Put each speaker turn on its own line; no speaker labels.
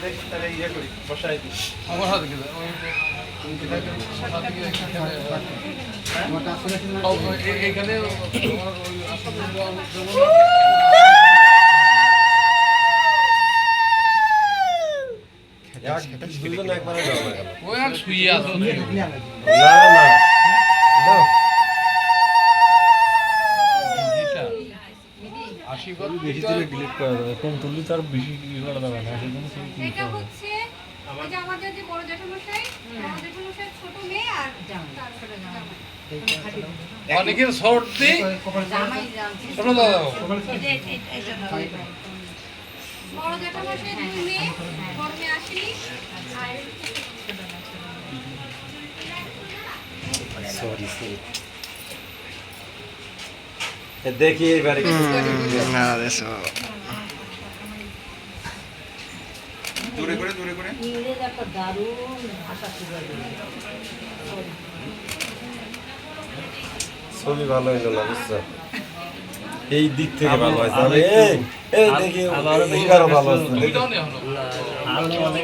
দেখি তাহলে ইয়ে করি বসাই দিই
আমার হাতে গেলে এখানে
দুজন একবারে যাওয়া গেল
ওই আর শুয়ে আছো
না না দাও
আশীর্বাদ
বেশি করে ডিলিট করা যাবে কম তুললে তার বেশি ই করা যাবে না সেজন্য তুমি কি
এটা হচ্ছে এই যে আমাদের যে বড় জ্যাঠামশাই ছোট মেয়ে আর তারপরে জামাই।
অনেকের সর্দি ছোট দাদা
বড় জ্যাঠামশাই দুই মেয়ে বড় মেয়ে আসেনি আর
সরি সরি দেখি এবারে
না দেশো
দূরে করে দূরে করে
ইংরেজ একটা দারুণ ভাষা ছিল
ছবি ভালো হইলো না বুঝছো এই দিক থেকে ভালো হয়েছে এই দেখি এইবারও ভালো আছে
দুইটাও নেই হলো